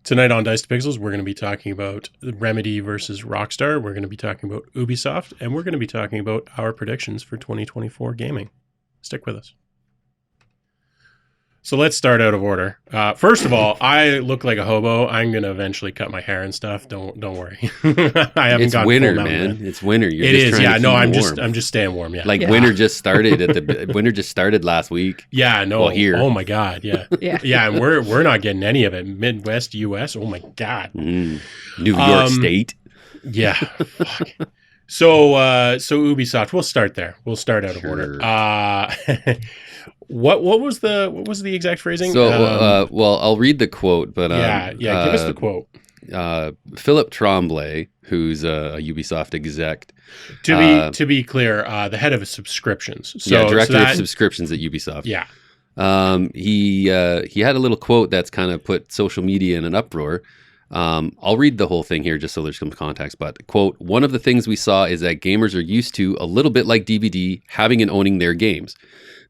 Tonight on Dice to Pixels, we're going to be talking about Remedy versus Rockstar. We're going to be talking about Ubisoft, and we're going to be talking about our predictions for 2024 gaming. Stick with us. So let's start out of order. First of all, I look like a hobo. I'm going to eventually cut my hair and stuff. Don't worry. I haven't It's gone winter, full man. Yet. It's winter. You're It just is. trying Yeah. to No, keep I'm warm. just staying warm. Yeah. Like winter just started winter just started last week. Yeah. No. Well, here. Oh my God. Yeah. Yeah. And we're not getting any of it. Midwest U.S. Oh my God. New York State. Yeah. Fuck. So Ubisoft. We'll start there. We'll start out of order. What was the exact phrasing? So, well, I'll read the quote, but give us the quote. Philip Tremblay, who's a Ubisoft exec, To be clear, the head of subscriptions. So, director of subscriptions at Ubisoft. Yeah. He had a little quote that's kind of put social media in an uproar. I'll read the whole thing here just so there's some context, but quote, "One of the things we saw is that gamers are used to, a little bit like DVD, having and owning their games.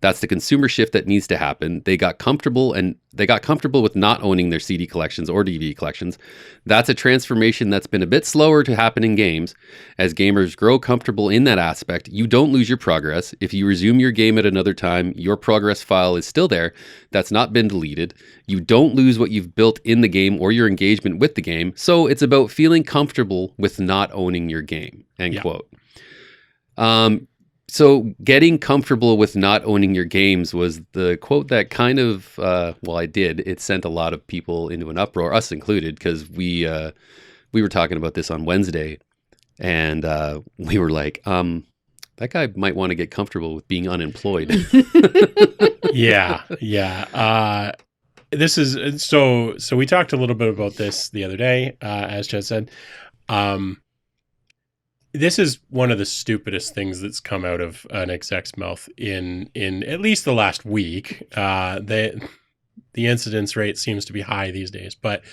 That's the consumer shift that needs to happen. They got comfortable with not owning their CD collections or DVD collections. That's a transformation that's been a bit slower to happen in games. As gamers grow comfortable in that aspect, you don't lose your progress. If you resume your game at another time, your progress file is still there. That's not been deleted. You don't lose what you've built in the game or your engagement with the game. So it's about feeling comfortable with not owning your game." End quote. So getting comfortable with not owning your games was the quote that kind of, it sent a lot of people into an uproar, us included, because we were talking about this on Wednesday, and we were like, that guy might want to get comfortable with being unemployed. Yeah. This is so we talked a little bit about this the other day, as Chad said. This is one of the stupidest things that's come out of an exec's mouth in at least the last week. The incidence rate seems to be high these days, but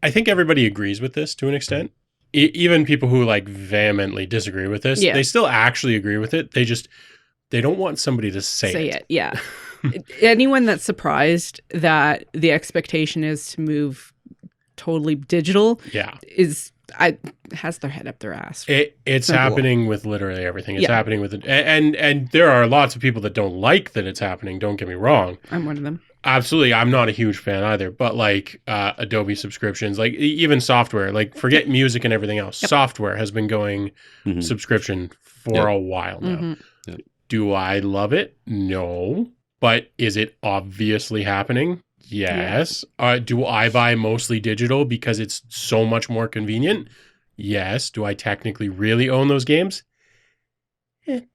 I think everybody agrees with this to an extent. Even people who like vehemently disagree with this, they still actually agree with it. They don't want somebody to say it. Yeah. Anyone that's surprised that the expectation is to move totally digital, has their head up their ass. It's happening with literally everything. It's happening with it. And there are lots of people that don't like that it's happening. Don't get me wrong. I'm one of them. Absolutely. I'm not a huge fan either, but like Adobe subscriptions, like even software, like forget music and everything else. Yep. Software has been going subscription for a while now. Mm-hmm. Yep. Do I love it? No. But is it obviously happening? Yes. Do I buy mostly digital because it's so much more convenient? Yes. Do I technically really own those games?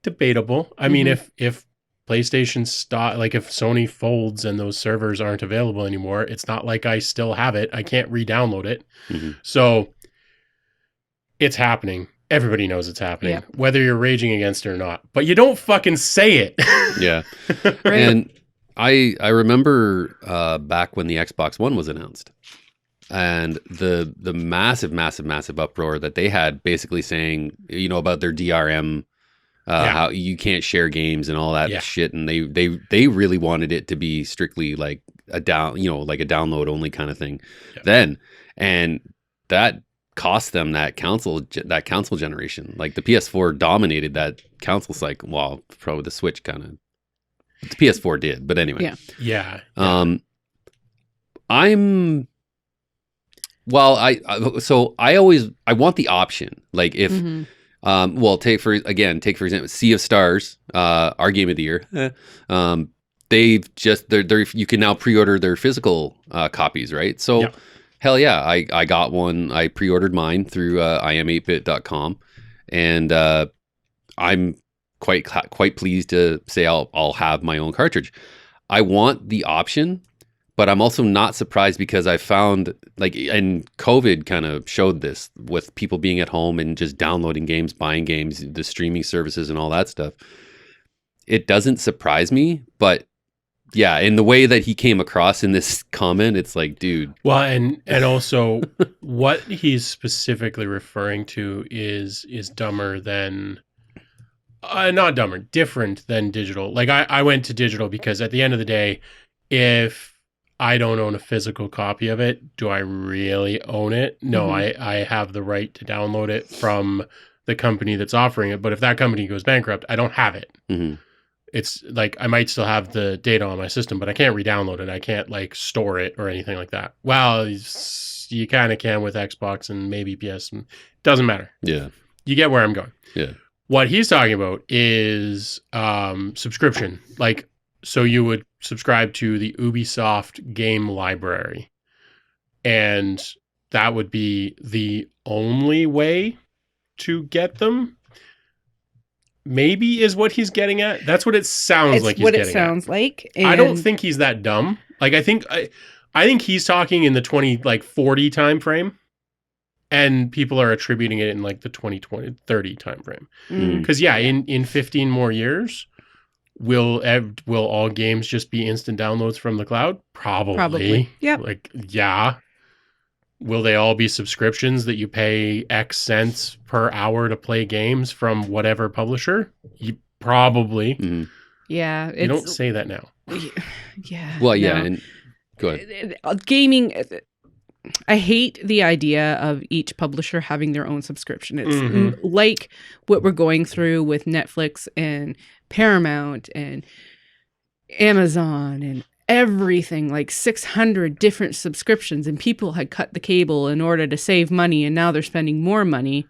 Debatable. I mean, if PlayStation stop, like if Sony folds and those servers aren't available anymore, it's not like I still have it. I can't re-download it. So it's happening. Everybody knows it's happening, whether you're raging against it or not. But you don't fucking say it. Yeah. Right. And I remember back when the Xbox One was announced, and the massive uproar that they had, basically saying, about their DRM, how you can't share games and all that shit, and they really wanted it to be strictly like a download only kind of thing. Then, and that cost them that console generation. Like the PS4 dominated that console cycle. Well, probably the Switch kind of. The PS4 did, but anyway. Yeah. I want the option. Like if, take for example, Sea of Stars, our game of the year. You can now pre-order their physical copies, right? So, hell yeah, I got one. I pre-ordered mine through im8bit.com, and I'm quite pleased to say I'll have my own cartridge. I want the option, but I'm also not surprised because I found, like, and COVID kind of showed this with people being at home and just downloading games, buying games, the streaming services and all that stuff. It doesn't surprise me, but yeah, in the way that he came across in this comment, it's like, dude. Well, and also what he's specifically referring to is dumber than not dumber, different than digital. Like I went to digital because at the end of the day, if I don't own a physical copy of it. Do I really own it? No, I have the right to download it from the company that's offering it. But if that company goes bankrupt, I don't have it. Mm-hmm. It's like I might still have the data on my system, but I can't re-download it. I can't like store it or anything like that. Well, you kind of can with Xbox and maybe PS. Doesn't matter. Yeah. You get where I'm going. Yeah. What he's talking about is subscription. Like, so you would subscribe to the Ubisoft game library, and that would be the only way to get them. Maybe is what he's getting at. That's what it sounds like he's getting at. It's what it sounds like. I don't think he's that dumb. Like, I think he's talking in the 40 time frame, and people are attributing it in like the 30 time frame. Because in 15 more years, will all games just be instant downloads from the cloud? Probably. Yeah. Like, yeah. Will they all be subscriptions that you pay X cents per hour to play games from whatever publisher? Probably. Mm-hmm. Yeah. You don't say that now. Yeah. Well, yeah. No. And go ahead. Gaming, I hate the idea of each publisher having their own subscription. It's like what we're going through with Netflix and Paramount and Amazon and everything, like 600 different subscriptions, and people had cut the cable in order to save money, and now they're spending more money.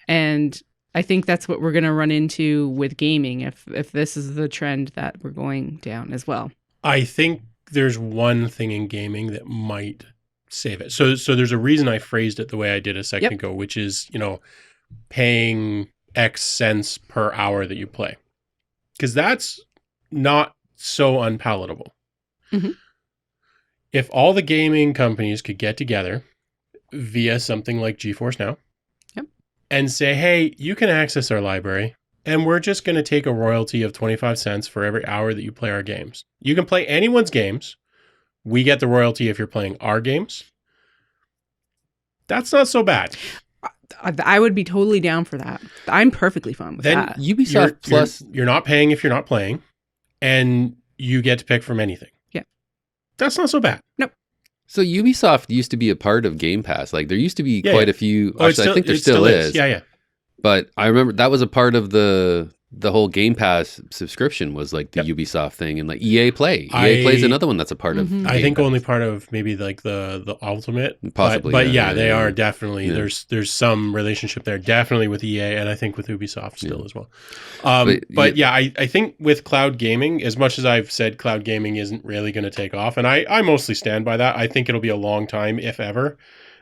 And I think that's what we're going to run into with gaming if this is the trend that we're going down as well. I think there's one thing in gaming that might save it. So there's a reason I phrased it the way I did a second ago, which is, paying X cents per hour that you play. Because that's not so unpalatable. Mm-hmm. If all the gaming companies could get together via something like GeForce Now and say, hey, you can access our library, and we're just going to take a royalty of 25 cents for every hour that you play our games. You can play anyone's games. We get the royalty if you're playing our games. That's not so bad. I would be totally down for that. I'm perfectly fine with that. Ubisoft Plus, you're not paying if you're not playing, and you get to pick from anything. Yeah. That's not so bad. Nope. So Ubisoft used to be a part of Game Pass. Like there used to be quite a few. Actually, I think there still is. Yeah. But I remember that was a part of the whole Game Pass subscription was like the Ubisoft thing, and like EA Play. EA Play is another one that's a part of. I think only part of maybe like the Ultimate, possibly. But they are definitely there's some relationship there, definitely with EA, and I think with Ubisoft still as well. I think with cloud gaming, as much as I've said cloud gaming isn't really going to take off, and I mostly stand by that. I think it'll be a long time, if ever,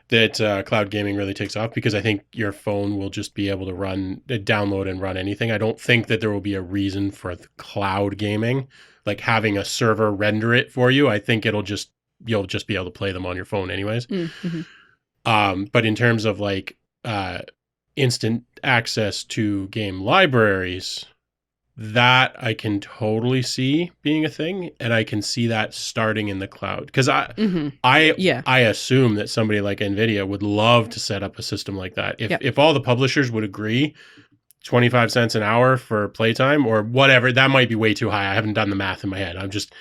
that cloud gaming really takes off, because I think your phone will just be able to download and run anything. I don't think that there will be a reason for cloud gaming, like having a server render it for you. I think you'll just be able to play them on your phone anyways. Mm-hmm. But in terms of like instant access to game libraries, that I can totally see being a thing, and I can see that starting in the cloud, because I assume that somebody like NVIDIA would love to set up a system like that. If all the publishers would agree 25 cents an hour for playtime or whatever, that might be way too high. I haven't done the math in my head. I'm just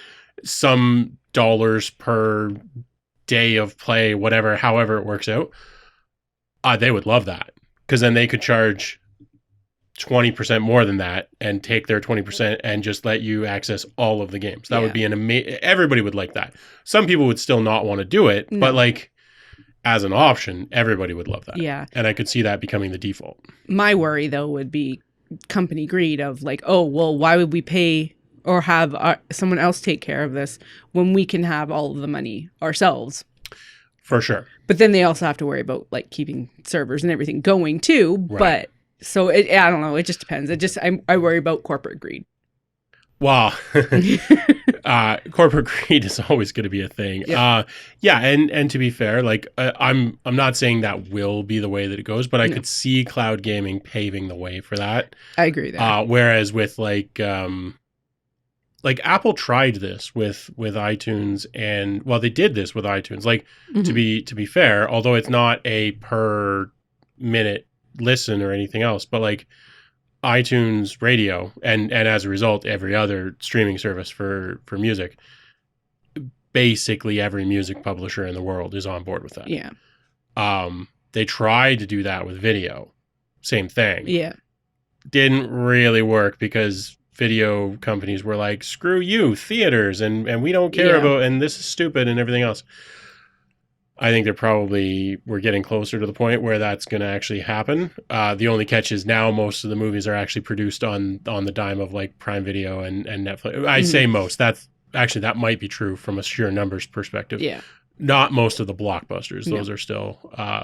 some dollars per day of play, whatever, however it works out. They would love that, because then they could charge 20% more than that and take their 20% and just let you access all of the games. That would be everybody would like that. Some people would still not want to do it, but like as an option, everybody would love that. Yeah. And I could see that becoming the default. My worry though would be company greed of like, oh, well, why would we pay or have someone else take care of this when we can have all of the money ourselves? For sure. But then they also have to worry about like keeping servers and everything going too. Right. But so I don't know. It just depends. I worry about corporate greed. Wow. Corporate greed is always going to be a thing. Yeah. And to be fair, like I'm not saying that will be the way that it goes, but I could see cloud gaming paving the way for that. I agree there. Whereas with like Apple tried this with iTunes, and they did this with iTunes. Like to be fair, although it's not a per minute listen or anything else, but like iTunes radio and as a result every other streaming service for music basically every music publisher in the world is on board with that. Yeah. They tried to do that with video. Same thing. Yeah. Didn't really work because video companies were like, screw you, theaters, and we don't care about, and this is stupid and everything else. I think we're getting closer to the point where that's going to actually happen. The only catch is now most of the movies are actually produced on the dime of like Prime Video and Netflix. I say most. That might be true from a sheer numbers perspective. Yeah. Not most of the blockbusters. Those are still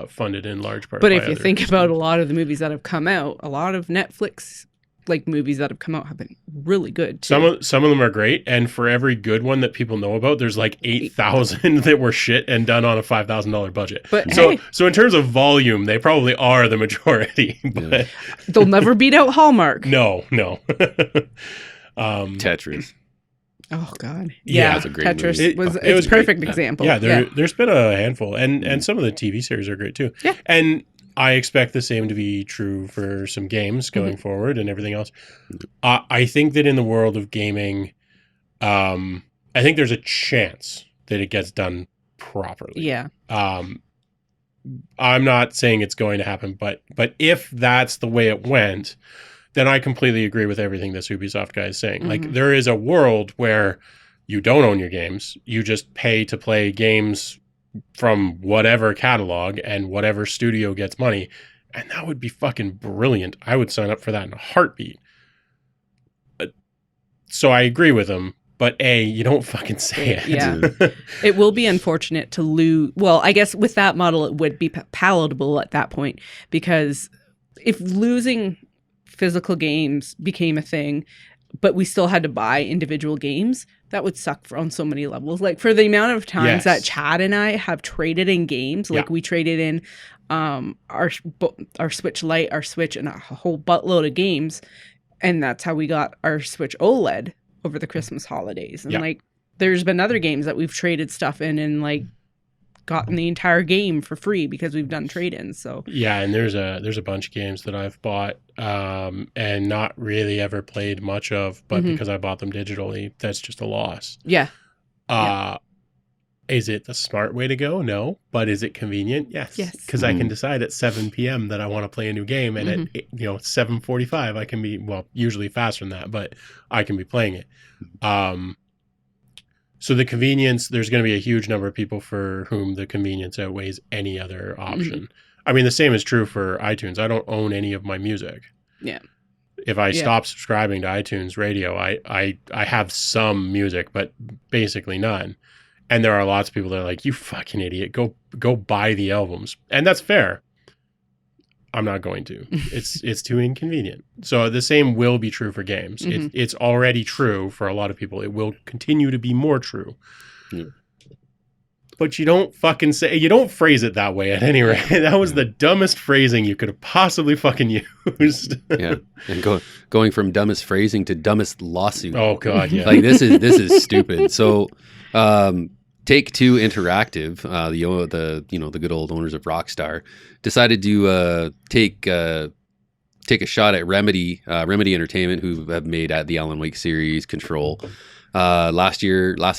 funded in large part. But if you think about a lot of the movies that have come out, a lot of Netflix like movies that have come out have been really good too. Some of them are great, and for every good one that people know about, there's like 8,000 that were shit and done on a $5,000 budget. But so in terms of volume, they probably are the majority. But they'll never beat out Hallmark. No. Tetris. Oh God! Yeah, that's a great Tetris movie. it was a perfect example. Yeah, there's been a handful, and some of the TV series are great too. Yeah, and I expect the same to be true for some games going forward and everything else. I think that in the world of gaming, I think there's a chance that it gets done properly. Yeah. I'm not saying it's going to happen, but if that's the way it went, then I completely agree with everything this Ubisoft guy is saying. Like, there is a world where you don't own your games. You just pay to play games from whatever catalog and whatever studio gets money. And that would be fucking brilliant. I would sign up for that in a heartbeat. So I agree with him. But you don't fucking say it. Yeah. It will be unfortunate to lose. Well, I guess with that model, it would be palatable at that point. Because if losing physical games became a thing, but we still had to buy individual games, that would suck on so many levels. Like for the amount of times that Chad and I have traded in games, like we traded in our Switch Lite, our Switch, and a whole buttload of games. And that's how we got our Switch OLED over the Christmas holidays. And like there's been other games that we've traded stuff in and like gotten the entire game for free because we've done trade-ins. So yeah, and there's a bunch of games that I've bought and not really ever played much of, but because I bought them digitally, that's just a loss. Yeah. Is it the smart way to go? No. But is it convenient? Yes. Because I can decide at 7 p.m. that I want to play a new game, and at 7:45 I can be, well, usually faster than that, but I can be playing it. So the convenience, there's going to be a huge number of people for whom the convenience outweighs any other option. I mean, the same is true for iTunes. I don't own any of my music. Yeah. If I stop subscribing to iTunes Radio, I have some music, but basically none. And there are lots of people that are like, you fucking idiot, go buy the albums. And that's fair. I'm not going to. It's too inconvenient. So the same will be true for games. It's already true for a lot of people. It will continue to be more true. Yeah. But you don't phrase it that way at any rate. That was the dumbest phrasing you could have possibly fucking used. Yeah. And going from dumbest phrasing to dumbest lawsuit. Oh God, yeah. Like this is stupid. So Take-Two Interactive, the good old owners of Rockstar, decided to take a shot at Remedy Entertainment, who have made the Alan Wake series, Control. Last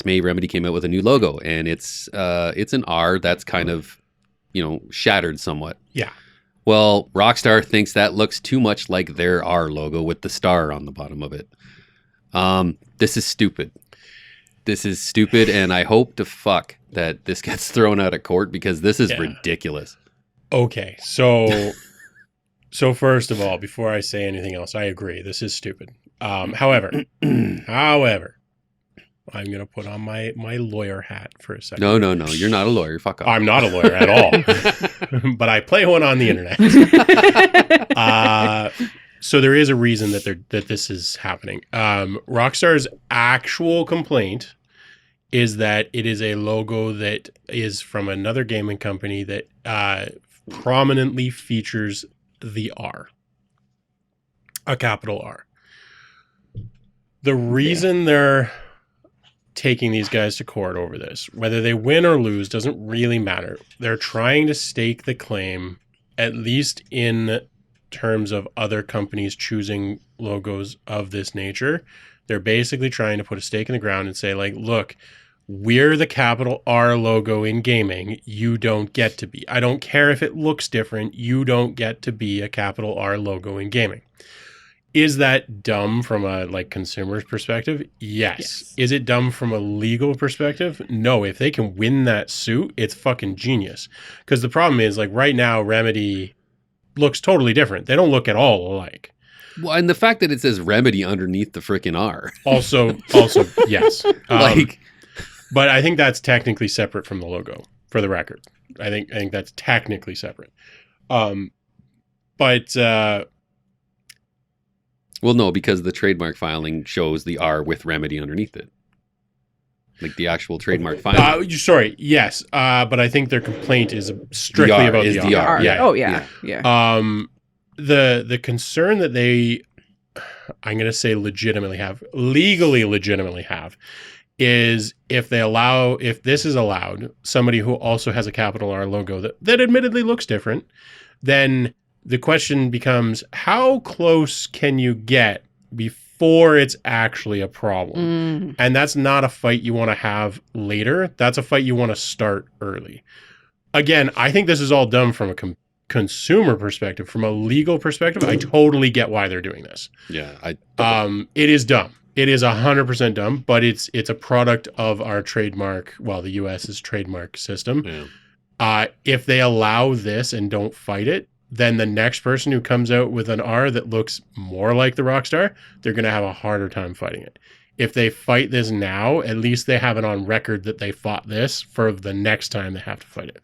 May, Remedy came out with a new logo, and it's an R that's kind of, shattered somewhat. Yeah. Well, Rockstar thinks that looks too much like their R logo with the star on the bottom of it. This is stupid. This is stupid, and I hope to fuck that this gets thrown out of court because this is ridiculous. Okay, so first of all, before I say anything else, I agree. This is stupid. However, I'm going to put on my lawyer hat for a second. No. You're not a lawyer. Fuck off. I'm not a lawyer at all. But I play one on the internet. So there is a reason that this is happening. Rockstar's actual complaint is that it is a logo that is from another gaming company that prominently features the R, a capital R. The reason they're taking these guys to court over this, whether they win or lose, doesn't really matter. They're trying to stake the claim, at least in terms of other companies choosing logos of this nature. They're basically trying to put a stake in the ground and say, like, look, we're the capital R logo in gaming. You don't get to be. I don't care if it looks different. You don't get to be a capital R logo in gaming. Is that dumb from a like consumer's perspective? Yes. Is it dumb from a legal perspective? No. If they can win that suit, it's fucking genius. Because the problem is, like right now, Remedy looks totally different. They don't look at all alike. Well, and the fact that it says Remedy underneath the freaking R. Also, yes. Like, but I think that's technically separate from the logo, for the record. I think that's technically separate. But well, no, because the trademark filing shows the R with Remedy underneath it. Like the actual trademark filing. Sorry, yes. But I think their complaint is strictly about the R. Yeah. Oh, yeah. The concern that they, I'm going to say legally legitimately have, is if this is allowed, somebody who also has a capital R logo that admittedly looks different, then the question becomes, how close can you get before it's actually a problem? And that's not a fight you want to have later. That's a fight you want to start early. Again, I think this is all dumb from a consumer perspective. From a legal perspective, I totally get why they're doing this. Yeah. It is dumb. It is 100% dumb, but it's a product of our trademark, the US's trademark system. Yeah. If they allow this and don't fight it, then the next person who comes out with an R that looks more like the Rockstar, they're going to have a harder time fighting it. If they fight this now, at least they have it on record that they fought this for the next time they have to fight it.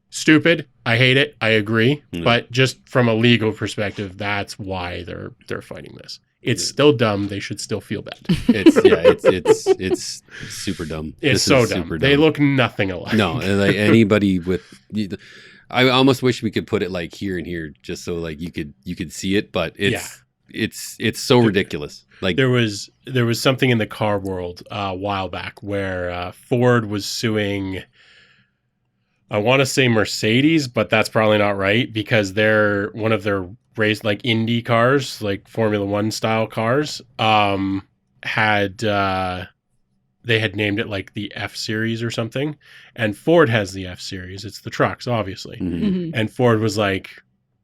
Stupid. I hate it. I agree. But just from a legal perspective, that's why they're fighting this. It's still dumb. They should still feel bad. It's super dumb. It's so dumb. They look nothing alike. No, and like anybody with, I almost wish we could put it like here and here, just so like you could see it. But it's so ridiculous. Like there was something in the car world a while back where Ford was suing. I want to say Mercedes, but that's probably not right because they're one of their race like Indy cars, like Formula One style cars, they had named it like the F Series or something. And Ford has the F Series. It's the trucks, obviously. And Ford was like,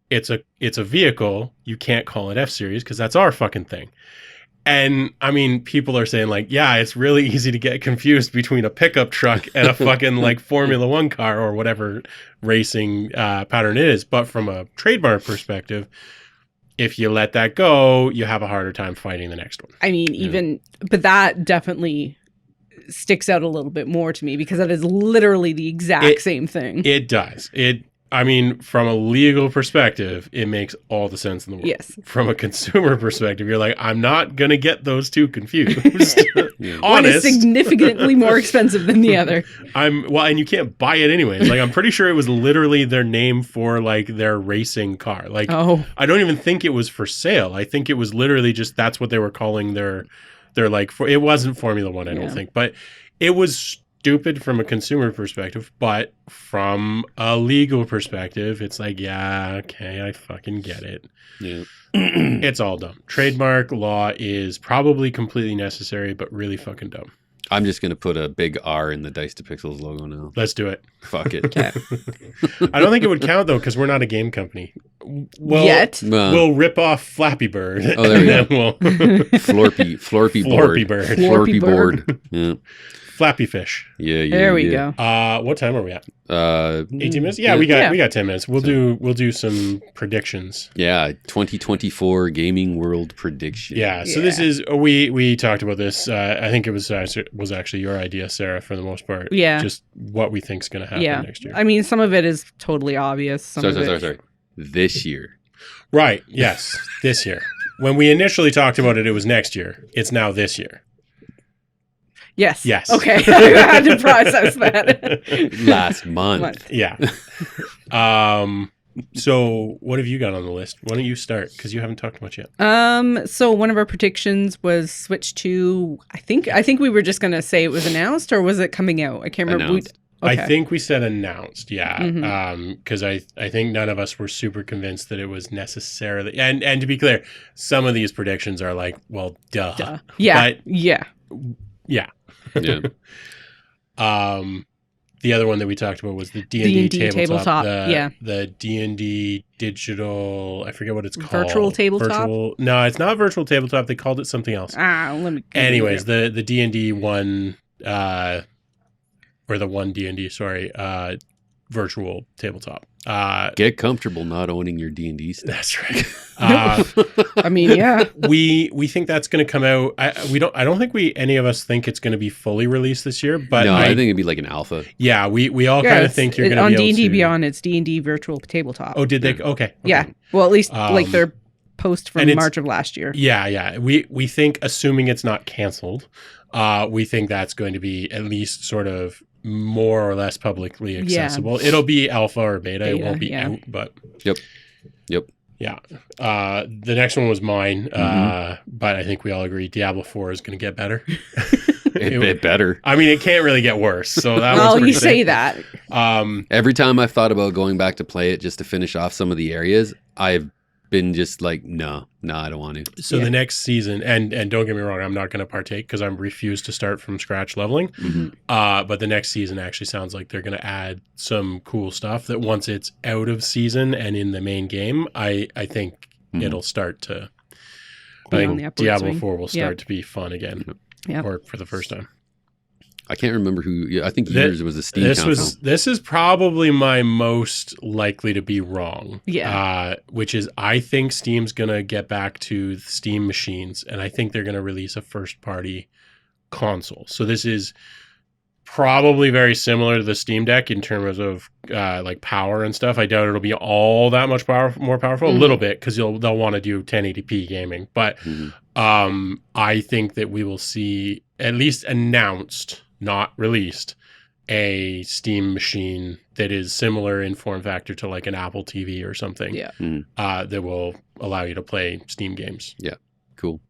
it's a vehicle. You can't call it F Series because that's our fucking thing. And I mean, people are saying like, yeah, it's really easy to get confused between a pickup truck and a fucking like Formula One car or whatever racing pattern it is. But from a trademark perspective, if you let that go, you have a harder time fighting the next one. I mean, but that definitely sticks out a little bit more to me because that is literally the exact same thing. It does. I mean, from a legal perspective, it makes all the sense in the world. Yes. From a consumer perspective, you're like, I'm not going to get those two confused. Honest. One is significantly more expensive than the other. And you can't buy it anyways. Like, I'm pretty sure it was literally their name for like their racing car. Like, I don't even think it was for sale. I think it was literally just, that's what they were calling their like, it wasn't Formula One, I don't think, but it was stupid from a consumer perspective, but from a legal perspective, it's like, yeah, okay, I fucking get it. Yeah. It's all dumb. Trademark law is probably completely necessary, but really fucking dumb. I'm just going to put a big R in the Dice to Pixels logo now. Let's do it. Fuck it. Okay. I don't think it would count, though, because we're not a game company. We'll rip off Flappy Bird. Oh, there you go. Florpy board. Yeah. Flappy Fish. Yeah. There we go. What time are we at? 18 minutes? Yeah, we got 10 minutes. We'll do some predictions. Yeah, 2024 gaming world prediction. Yeah, so this is we talked about this. I think it was actually your idea, Sarah, for the most part. Yeah. Just what we think's going to happen next year. I mean, some of it is totally obvious. Sorry. This year. Right. Yes. This year. When we initially talked about it, it was next year. It's now this year. Yes. Okay. I had to process that. Last month. Yeah. So what have you got on the list? Why don't you start? Because you haven't talked much yet. So one of our predictions was Switch 2. I think we were just going to say it was announced, or was it coming out? I can't remember. I think we said announced, yeah. Because I think none of us were super convinced that it was necessarily. And to be clear, some of these predictions are like, well, duh. Yeah. But, yeah. Yeah. Yeah. The other one that we talked about was the D&D tabletop. yeah. The D&D digital, I forget what it's called. Virtual tabletop? No, it's not virtual tabletop. They called it something else. Let me. Anyways, the D&D one, or the one D&D, sorry, virtual tabletop. Get comfortable not owning your D&D stuff. That's right. I mean, yeah. We think that's going to come out. I don't think any of us think it's going to be fully released this year. But no, I think it'd be like an alpha. Yeah, we all kind of think you're going to be on able D&D to. Beyond. It's D&D virtual tabletop. Oh, did they? Okay. Yeah. Well, at least like their post from March of last year. Yeah. We think, assuming it's not canceled, we think that's going to be at least sort of more or less publicly accessible. It'll be alpha or beta. It won't be out, but Yep. Yeah. The next one was mine, but I think we all agree Diablo 4 is going to get better. It better. I mean, it can't really get worse. So that well, was you say that. Every time I've thought about going back to play it just to finish off some of the areas, I've been just like, no, I don't want to. So the next season, and don't get me wrong, I'm not going to partake because I'm refused to start from scratch leveling. But the next season actually sounds like they're going to add some cool stuff that once it's out of season and in the main game, I think it'll start to. I think Diablo 4 will start to be fun again, or for the first time. I can't remember who. I think yours was a Steam count. This is probably my most likely to be wrong. Yeah. Which is, I think Steam's going to get back to Steam machines, and I think they're going to release a first-party console. So this is probably very similar to the Steam Deck in terms of like power and stuff. I doubt it'll be all that much more powerful. A little bit, because they'll want to do 1080p gaming. But I think that we will see at least announced, not released, a Steam machine that is similar in form factor to like an Apple TV or something. That will allow you to play Steam games. Yeah, cool.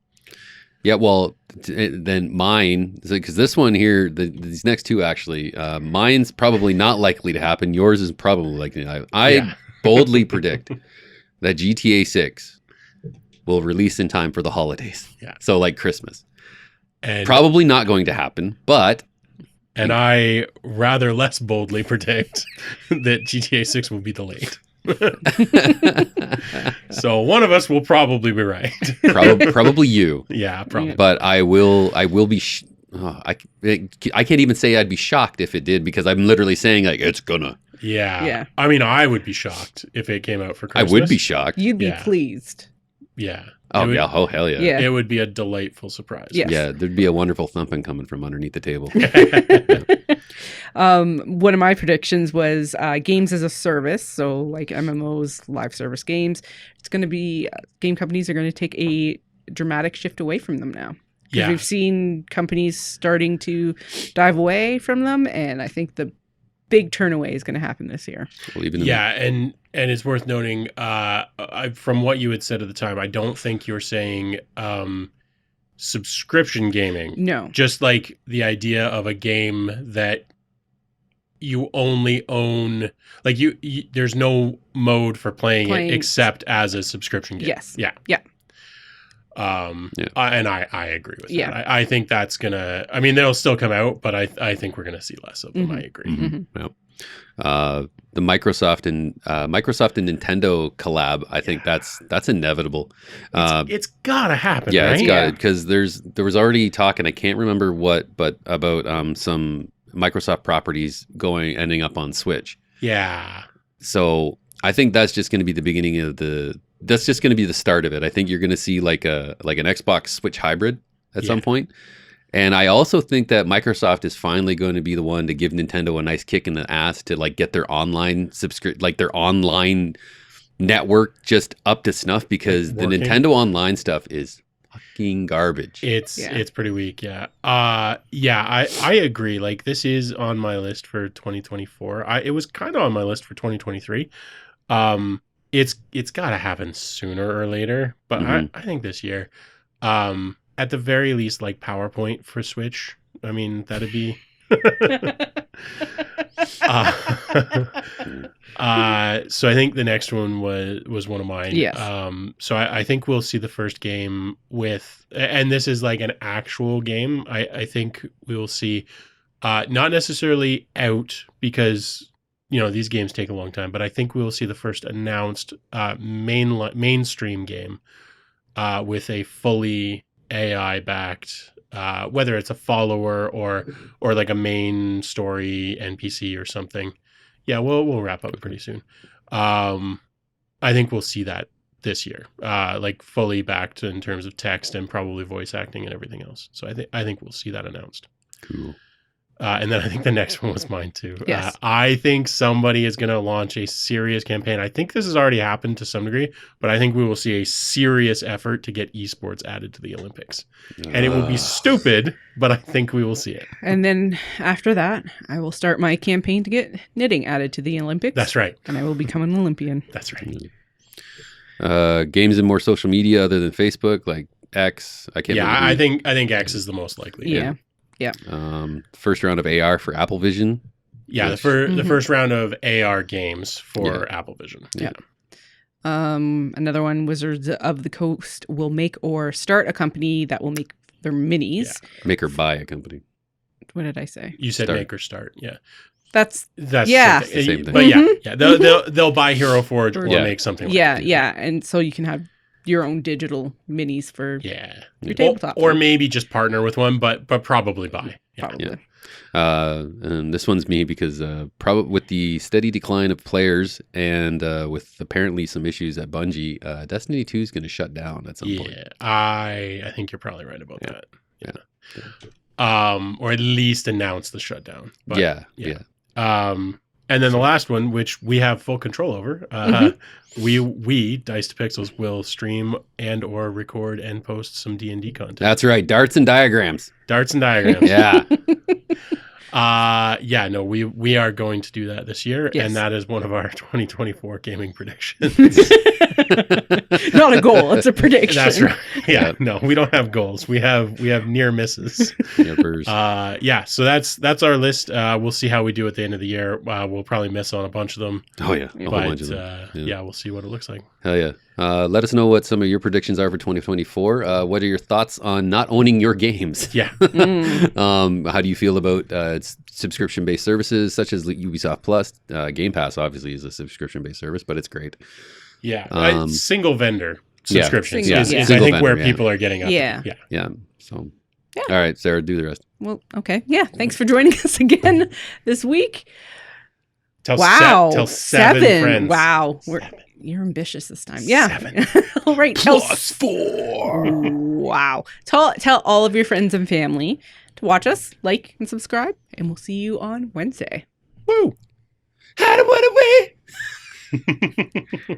Yeah, well, then mine, because this one here, these next two actually, mine's probably not likely to happen. Yours is probably likely to happen. I boldly predict that GTA 6 will release in time for the holidays. Yeah. So like Christmas. And probably not going to happen, but... And I rather less boldly predict that GTA 6 will be delayed. So one of us will probably be right. Probably you. Yeah, probably. But I will be... I can't even say I'd be shocked if it did, because I'm literally saying like it's gonna. Yeah. I mean, I would be shocked if it came out for Christmas. I would be shocked. You'd be pleased. Yeah. Oh, yeah. Oh, hell yeah. It would be a delightful surprise. Yes. Yeah, there'd be a wonderful thumping coming from underneath the table. One of my predictions was games as a service. So like MMOs, live service games. It's going to be, game companies are going to take a dramatic shift away from them now. Yeah. We've seen companies starting to dive away from them. And I think the big turnaway is going to happen this year. And it's worth noting, from what you had said at the time, I don't think you're saying subscription gaming. No. Just like the idea of a game that you only own, like you there's no mode for playing it except as a subscription game. Yes. Yeah. And I agree with that. I think that's gonna. I mean, they'll still come out, but I think we're gonna see less of them. I agree. The Microsoft and Nintendo collab, I think that's inevitable. It's gotta happen. Yeah, right? It's got it, because there was already talk, and I can't remember what, but about some Microsoft properties ending up on Switch. Yeah. So I think that's just going to be the beginning of that's just going to be the start of it. I think you're going to see like an Xbox Switch hybrid at some point. And I also think that Microsoft is finally going to be the one to give Nintendo a nice kick in the ass to like get their online their online network just up to snuff, because the Nintendo Online stuff is fucking garbage. It's pretty weak. Yeah. I agree. Like, this is on my list for 2024. It was kind of on my list for 2023. It's got to happen sooner or later, but I think this year, at the very least, like PowerPoint for Switch. I mean, that'd be. So I think the next one was one of mine. Yes. So I think we'll see the first game with, and this is like an actual game. I think we will see Not necessarily out because, these games take a long time, but I think we will see the first announced mainstream game with a fully AI-backed, whether it's a follower or like a main story NPC or something. Yeah, we'll wrap up pretty soon. I think we'll see that this year, like fully backed in terms of text and probably voice acting and everything else. So I think we'll see that announced. Cool. And then I think the next one was mine too. Yes. I think somebody is going to launch a serious campaign. I think this has already happened to some degree, but I think we will see a serious effort to get esports added to the Olympics. And it will be stupid, but I think we will see it. And then after that, I will start my campaign to get knitting added to the Olympics. That's right. And I will become an Olympian. That's right. Games in more social media other than Facebook, like X. I can't. Yeah, I think X is the most likely. Yeah. First round of AR for Apple Vision. Yeah, the first round of AR games for Apple Vision. Yeah. Another one, Wizards of the Coast will make or start a company that will make their minis. Yeah. Make or buy a company. What did I say? You said Start. make or start. Yeah. That's yeah. The same thing. But they'll buy Hero Forge or make something like that. Yeah. And so you can have your own digital minis for your tabletop. Or maybe just partner with one, but probably buy. Yeah. Probably. And this one's me because probably with the steady decline of players and with apparently some issues at Bungie, Destiny 2 is going to shut down at some point. Yeah, I think you're probably right about that. Yeah. Or at least announce the shutdown. But, yeah. And then the last one, which we have full control over, we Dice to Pixels will stream and or record and post some D&D content. That's right, darts and diagrams. Darts and diagrams. Yeah. We are going to do that this year, Yes. and that is one of our 2024 gaming predictions. Not a goal, it's a prediction. That's right. Yeah, no, we don't have goals. We have near misses. So that's our list. We'll see how we do at the end of the year. We'll probably miss on a bunch of them. Oh yeah, a whole bunch of them. We'll see what it looks like. Hell yeah. Let us know what some of your predictions are for 2024. What are your thoughts on not owning your games? Yeah. How do you feel about subscription-based services such as Ubisoft Plus? Game Pass obviously is a subscription-based service, but it's great. Yeah. Single vendor subscriptions is I Single think vendor, where people are getting up. Yeah. Yeah. So, all right, Sarah, do the rest. Well, okay. Yeah. Thanks for joining us again this week. Tell seven friends. Wow. You're ambitious this time. Yeah. 7. All right. Plus 4. Wow. Tell all of your friends and family to watch us, like, and subscribe, and we'll see you on Wednesday. Woo! How to away.